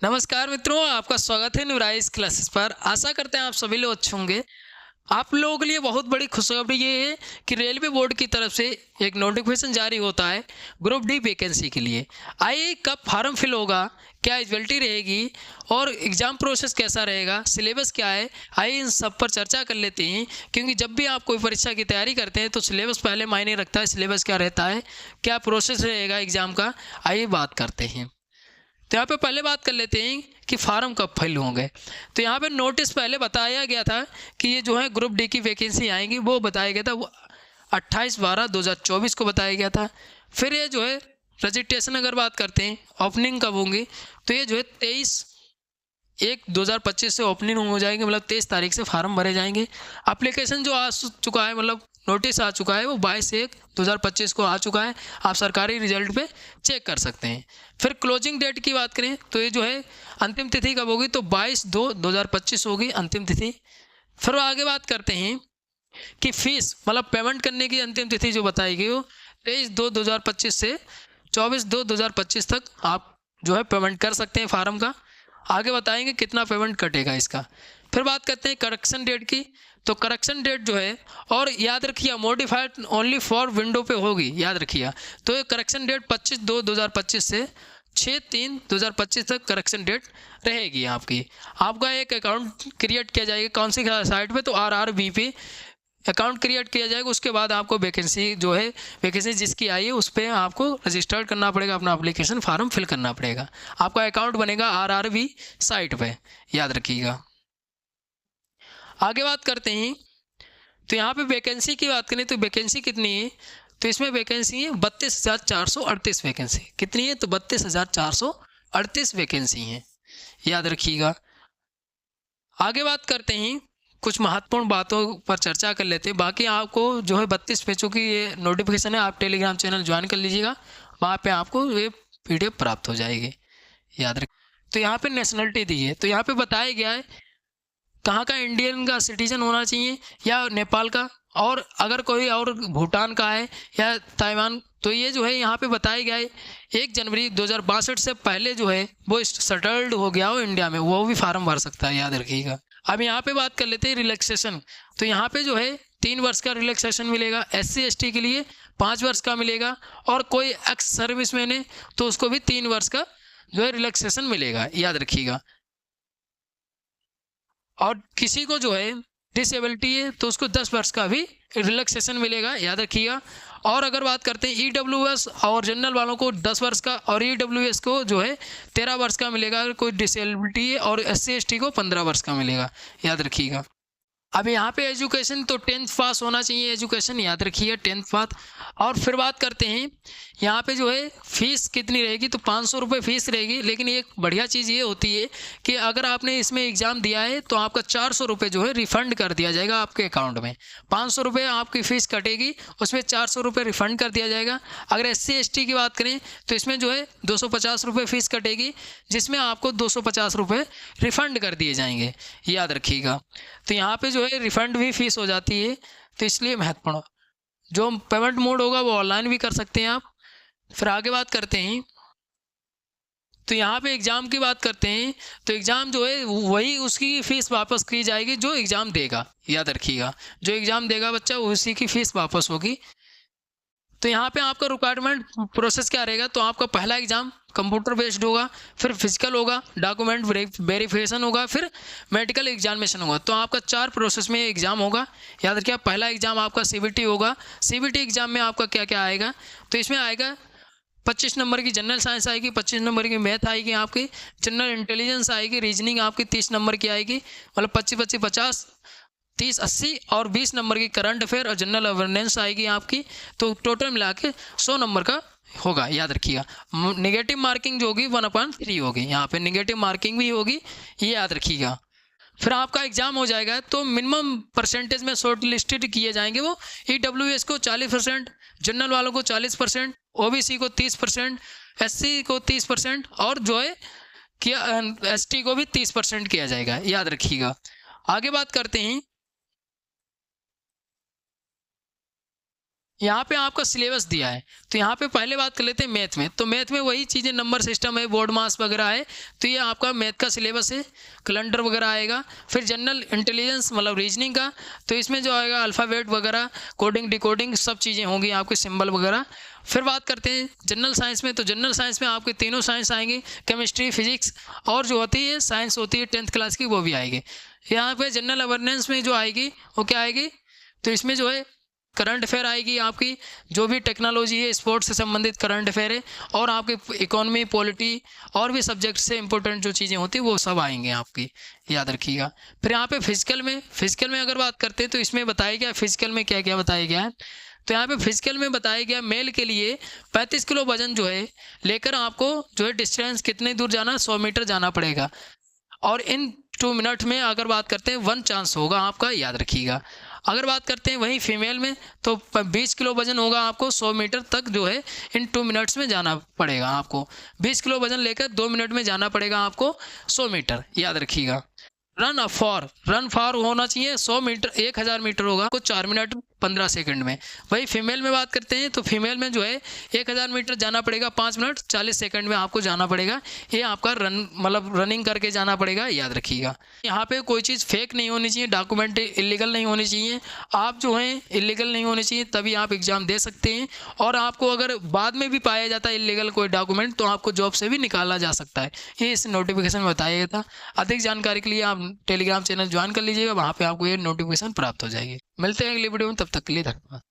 नमस्कार मित्रों, आपका स्वागत है न्यूराइज क्लासेस पर। आशा करते हैं आप सभी लोग अच्छे होंगे। आप लोगों के लिए बहुत बड़ी खुशखबरी ये है कि रेलवे बोर्ड की तरफ से एक नोटिफिकेशन जारी होता है ग्रुप डी वैकेंसी के लिए। आइए, कब फॉर्म फिल होगा, क्या एलिजिबिलिटी रहेगी और एग्ज़ाम प्रोसेस कैसा रहेगा, सिलेबस क्या है, आइए इन सब पर चर्चा कर लेते हैं। क्योंकि जब भी आप कोई परीक्षा की तैयारी करते हैं तो सिलेबस पहले मायने रखता है। सिलेबस क्या रहता है, क्या प्रोसेस रहेगा एग्ज़ाम का, आइए बात करते हैं। तो यहाँ पे पहले बात कर लेते हैं कि फार्म कब फिल होंगे। तो यहाँ पे नोटिस पहले बताया गया था कि ये जो है ग्रुप डी की वैकेंसी आएंगी, वो बताया गया था, वो 28/12/2024 को बताया गया था। फिर ये जो है रजिस्ट्रेशन अगर बात करते हैं ओपनिंग कब होंगी, तो ये जो है 23/1/2025 से ओपनिंग हो जाएंगे, मतलब 23 तारीख से फार्म भरे जाएंगे। एप्लीकेशन जो आ चुका है, मतलब नोटिस आ चुका है, वो 22/1/2025 को आ चुका है। आप सरकारी रिजल्ट पे चेक कर सकते हैं। फिर क्लोजिंग डेट की बात करें तो ये जो है अंतिम तिथि कब होगी, तो 22/2/2025 होगी अंतिम तिथि। फिर आगे बात करते हैं कि फीस मतलब पेमेंट करने की अंतिम तिथि जो बताई गई वो 23/2/2025 से 24/2/2025 तक आप जो है पेमेंट कर सकते हैं फार्म का। आगे बताएंगे कितना पेमेंट कटेगा इसका। फिर बात करते हैं करेक्शन डेट की। तो करेक्शन डेट जो है, और याद रखिए मॉडिफाइड ओनली फॉर विंडो पे होगी, याद रखिए। तो ये करेक्शन डेट 25/2/2025 से 6/3/2025 तक करेक्शन डेट रहेगी आपकी। आपका एक अकाउंट क्रिएट किया जाएगा कौन सी साइट पे, तो RRB पे अकाउंट क्रिएट किया जाएगा। उसके बाद आपको वैकेंसी जो है, वैकेंसी जिसकी आई है उस पर आपको रजिस्टर्ड करना पड़ेगा, अपना एप्लीकेशन फॉर्म फिल करना पड़ेगा। आपका अकाउंट बनेगा RRB साइट पे, याद रखिएगा। आगे बात करते हैं, तो यहाँ पे वैकेंसी की बात करें तो वैकेंसी कितनी है, तो इसमें वैकेंसी है 32,438 वैकेंसी। कितनी है, तो 32,438 वैकेंसी हैं, याद रखिएगा। आगे बात करते हैं, कुछ महत्वपूर्ण बातों पर चर्चा कर लेते हैं। बाकी आपको जो है 32 पेजों की ये नोटिफिकेशन है, आप टेलीग्राम चैनल ज्वाइन कर लीजिएगा, वहाँ पे आपको ये PDF प्राप्त हो जाएगी, याद रख। तो यहाँ पे नेशनलिटी दी है, तो यहाँ पे बताया गया है कहाँ का इंडियन का सिटीजन होना चाहिए या नेपाल का, और अगर कोई और भूटान का है या ताइवान, तो ये जो है यहाँ पे बताया गया है 1 जनवरी 2062 से पहले जो है वो सेटल्ड हो गया हो इंडिया में, वो भी फार्म भर सकता है, याद रखिएगा। अब यहाँ पे बात कर लेते हैं रिलैक्सेशन। तो यहाँ पे जो है 3 वर्ष का रिलैक्सेशन मिलेगा, SC ST के लिए 5 वर्ष का मिलेगा, और कोई एक्स सर्विसमैन है तो उसको भी 3 वर्ष का जो है रिलैक्सेशन मिलेगा, याद रखिएगा। और किसी को जो है डिसेबिलिटी है तो उसको 10 वर्ष का भी रिलैक्सेशन मिलेगा, याद रखिएगा। और अगर बात करते हैं EWS और जनरल वालों को 10 वर्ष का, और EWS को जो है 13 वर्ष का मिलेगा अगर कोई डिसेबिलिटी है, और SC ST को 15 वर्ष का मिलेगा, याद रखिएगा। अब यहाँ पे एजुकेशन तो 10th पास होना चाहिए, एजुकेशन याद रखिए 10th पास। और फिर बात करते हैं यहाँ पे जो है फीस कितनी रहेगी, तो 500 रुपये फीस रहेगी। लेकिन एक बढ़िया चीज़ ये होती है कि अगर आपने इसमें एग्ज़ाम दिया है तो आपका 400 रुपये जो है रिफ़ंड कर दिया जाएगा आपके अकाउंट में। 500 रुपये आपकी फ़ीस कटेगी, उसमें 400 रुपये रिफ़ंड कर दिया जाएगा। अगर SC ST की बात करें तो इसमें जो है 250 रुपये फ़ीस कटेगी, जिसमें आपको 250 रुपये रिफ़ंड कर दिए जाएंगे, याद रखिएगा। तो यहाँ पे जो है रिफ़ंड भी फीस हो जाती है, तो इसलिए महत्वपूर्ण। जो पेमेंट मोड होगा वो ऑनलाइन भी कर सकते हैं आप। फिर आगे बात करते हैं, तो यहाँ पे एग्ज़ाम की बात करते हैं, तो एग्ज़ाम जो है वही उसकी फ़ीस वापस की जाएगी जो एग्ज़ाम देगा, याद रखिएगा। जो एग्ज़ाम देगा बच्चा उसी की फ़ीस वापस होगी। तो यहाँ पे आपका रिक्वायरमेंट प्रोसेस क्या रहेगा, तो आपका पहला एग्ज़ाम कंप्यूटर बेस्ड होगा, फिर फिजिकल होगा, डॉक्यूमेंट वेरिफिकेशन होगा, फिर मेडिकल एग्जामिनेशन होगा। तो आपका 4 प्रोसेस में एग्ज़ाम होगा, याद रखिए। पहला एग्ज़ाम आपका CBT होगा। CBT एग्ज़ाम में आपका क्या क्या आएगा, तो इसमें आएगा 25 नंबर की जनरल साइंस आएगी, 25 नंबर की मैथ आएगी आपकी, जनरल इंटेलिजेंस आएगी, रीजनिंग आपकी 30 नंबर की आएगी, मतलब 25-25-50, 30-80, और 20 नंबर की करंट अफेयर और जनरल अवेयरनेस आएगी आपकी। तो टोटल मिला के 100 नंबर का होगा, याद रखिएगा। नेगेटिव मार्किंग जो होगी 1/3 होगी, यहाँ पे नेगेटिव मार्किंग भी होगी, ये याद रखिएगा। फिर आपका एग्ज़ाम हो जाएगा तो मिनिमम परसेंटेज में शॉर्ट लिस्टेड किए जाएंगे वो। EWS को 40%, जनरल वालों को 40%, OBC को 30%, SC को 30%, और जो है किया ST को भी 30% किया जाएगा, याद रखिएगा। आगे बात करते हैं, यहाँ पे आपका सिलेबस दिया है, तो यहाँ पे पहले बात कर लेते हैं मैथ में। तो मैथ में वही चीज़ें, नंबर सिस्टम है, बोर्ड मास वगैरह है, तो ये आपका मैथ का सिलेबस है, कैलेंडर वगैरह आएगा। फिर जनरल इंटेलिजेंस मतलब रीजनिंग का, तो इसमें जो आएगा अल्फ़ाबेट वगैरह, कोडिंग डिकोडिंग सब चीज़ें होंगी आपके, सिंबल वगैरह। फिर बात करते हैं जनरल साइंस में, तो जनरल साइंस में आपके तीनों साइंस आएंगे, केमिस्ट्री, फिजिक्स और जो होती है साइंस होती है 10th क्लास की, वो भी आएगी। यहाँ पे जनरल अवेयरनेस में जो आएगी वो क्या आएगी, तो इसमें जो है करंट अफेयर आएगी आपकी, जो भी टेक्नोलॉजी है, स्पोर्ट्स से संबंधित करंट अफेयर है, और आपके इकोनॉमी, पॉलिटी और भी सब्जेक्ट से इंपॉर्टेंट जो चीज़ें होती हैं वो सब आएंगे आपकी, याद रखिएगा। फिर यहाँ पे फिजिकल में अगर बात करते हैं तो इसमें बताया गया फिजिकल में क्या क्या बताया गया है। तो यहाँ पे फिजिकल में बताया गया मेल के लिए 35 किलो वजन जो है लेकर आपको जो है डिस्टेंस कितने दूर जाना, 100 मीटर जाना पड़ेगा, और इन 2 मिनट में अगर बात करते हैं 1 चांस होगा आपका, याद रखिएगा। अगर बात करते हैं वहीं फीमेल में, तो 20 किलो वजन होगा, आपको 100 मीटर तक जो है इन 2 मिनट्स में जाना पड़ेगा आपको। 20 किलो वजन लेकर 2 मिनट में जाना पड़ेगा आपको 100 मीटर, याद रखिएगा। रन फॉर होना चाहिए 100 मीटर, 1000 मीटर होगा आपको 4 मिनट 15 सेकंड में। वही फीमेल में बात करते हैं तो फीमेल में जो है 1000 मीटर जाना पड़ेगा 5 मिनट 40 सेकंड में आपको जाना पड़ेगा। ये आपका रन मतलब रनिंग करके जाना पड़ेगा, याद रखिएगा। यहाँ पे कोई चीज़ फेक नहीं होनी चाहिए, डॉक्यूमेंट इलीगल नहीं होनी चाहिए, आप जो हैं इलीगल नहीं होने चाहिए, तभी आप एग्ज़ाम दे सकते हैं। और आपको अगर बाद में भी पाया जाता है इलीगल कोई डॉक्यूमेंट, तो आपको जॉब से भी निकाला जा सकता है। ये इस नोटिफिकेशन में बताया गया था। अधिक जानकारी के लिए आप टेलीग्राम चैनल ज्वाइन कर लीजिएगा, वहाँ पे आपको ये नोटिफिकेशन प्राप्त हो जाएगी। मिलते हैं अगली वीडियो में, तब तक के लिए धन्यवाद।